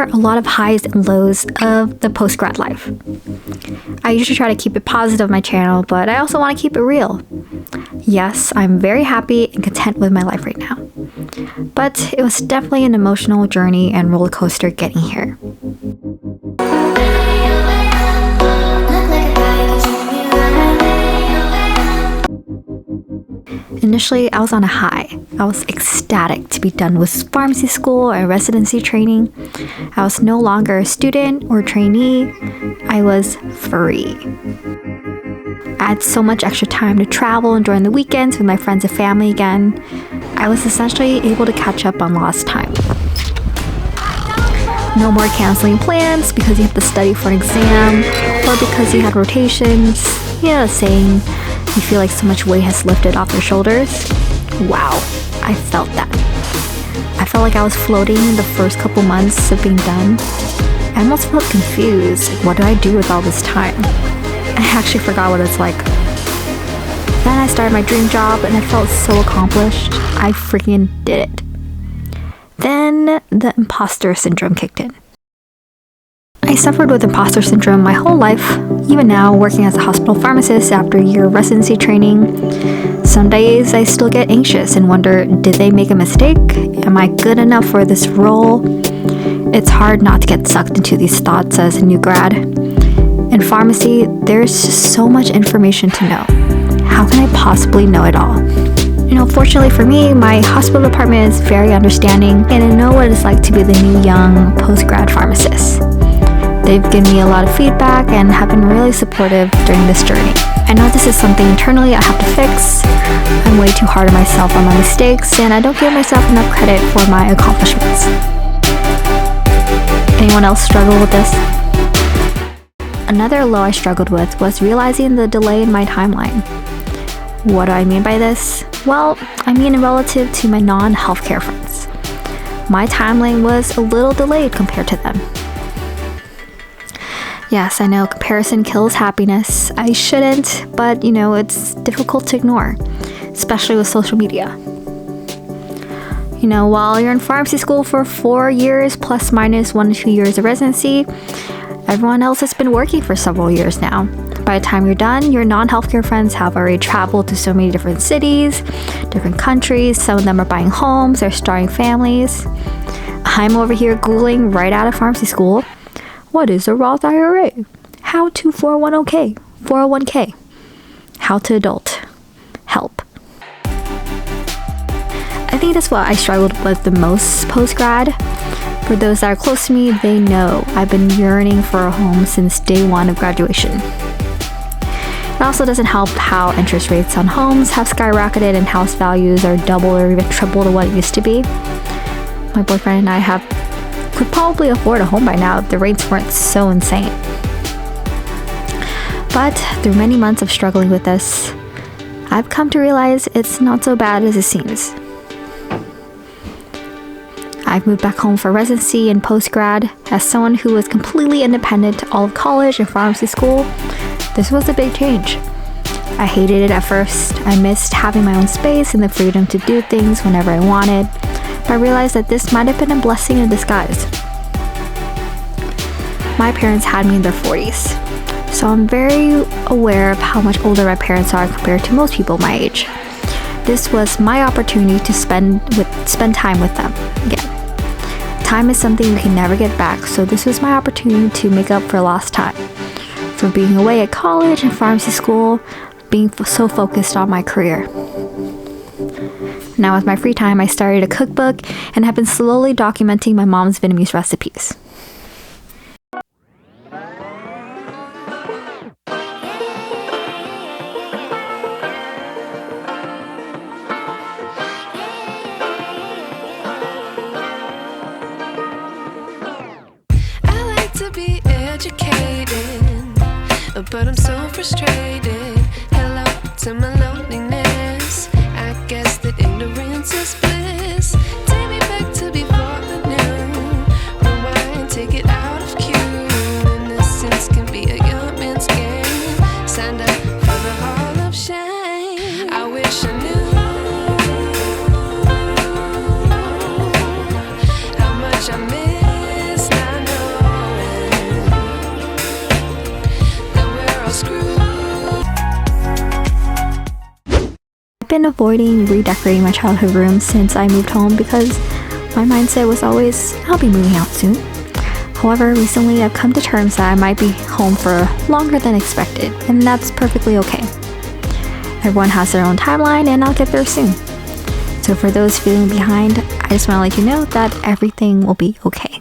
are a lot of highs and lows of the post-grad life. I usually try to keep it positive on my channel, but I also want to keep it real. Yes, I'm very happy and content with my life right now. But it was definitely an emotional journey and roller coaster getting here. Initially, I was on a high. I was ecstatic to be done with pharmacy school and residency training. I was no longer a student or trainee. I was free. I had so much extra time to travel and during the weekends with my friends and family again. I was essentially able to catch up on lost time. No more canceling plans because you have to study for an exam or because you had rotations. You know the saying, you feel like so much weight has lifted off your shoulders. Wow, I felt that. I felt like I was floating in the first couple months of being done. I almost felt confused. Like, what do I do with all this time? I actually forgot what it's like. Then I started my dream job and I felt so accomplished. I freaking did it. Then the imposter syndrome kicked in. I suffered with imposter syndrome my whole life, even now working as a hospital pharmacist after a year of residency training. Some days I still get anxious and wonder, did they make a mistake? Am I good enough for this role? It's hard not to get sucked into these thoughts as a new grad. In pharmacy, there's just so much information to know. How can I possibly know it all? Fortunately for me, my hospital department is very understanding and I know what it's like to be the new young post-grad pharmacist. They've given me a lot of feedback and have been really supportive during this journey. I know this is something internally I have to fix. I'm way too hard on myself on my mistakes and I don't give myself enough credit for my accomplishments. Anyone else struggle with this? Another low I struggled with was realizing the delay in my timeline. What do I mean by this? Well, I mean relative to my non-healthcare friends. My timeline was a little delayed compared to them. Yes, I know comparison kills happiness. I shouldn't, but it's difficult to ignore, especially with social media. While you're in pharmacy school for 4 years plus minus 1 to 2 years of residency, everyone else has been working for several years now. By the time you're done, your non-healthcare friends have already traveled to so many different cities, different countries. Some of them are buying homes, they're starting families. I'm over here Googling right out of pharmacy school. What is a Roth IRA? How to 401k? How to adult? Help. I think that's what I struggled with the most post-grad. For those that are close to me, they know I've been yearning for a home since day one of graduation. It also doesn't help how interest rates on homes have skyrocketed and house values are double or even triple to what it used to be. My boyfriend and I could probably afford a home by now if the rates weren't so insane. But through many months of struggling with this, I've come to realize it's not so bad as it seems. I've moved back home for residency and post-grad. As someone who was completely independent all of college and pharmacy school, this was a big change. I hated it at first. I missed having my own space and the freedom to do things whenever I wanted, but I realized that this might have been a blessing in disguise. My parents had me in their 40s, so I'm very aware of how much older my parents are compared to most people my age. This was my opportunity to spend time with them again. Time is something you can never get back, so this was my opportunity to make up for lost time. For being away at college and pharmacy school, being so focused on my career. Now with my free time, I started a cookbook and have been slowly documenting my mom's Vietnamese recipes. But I'm so frustrated. Hello to my loneliness. I guess that ignorance is bliss. Take me back to before I knew. Rewind, take it out of cue. Innocence can be a young man's game. Signed up for the hall of shame. I wish I knew how much I miss not been avoiding redecorating my childhood room since I moved home because my mindset was always, I'll be moving out soon. However, recently I've come to terms that I might be home for longer than expected, and that's perfectly okay. Everyone has their own timeline, and I'll get there soon. So for those feeling behind, I just want to let you know that everything will be okay.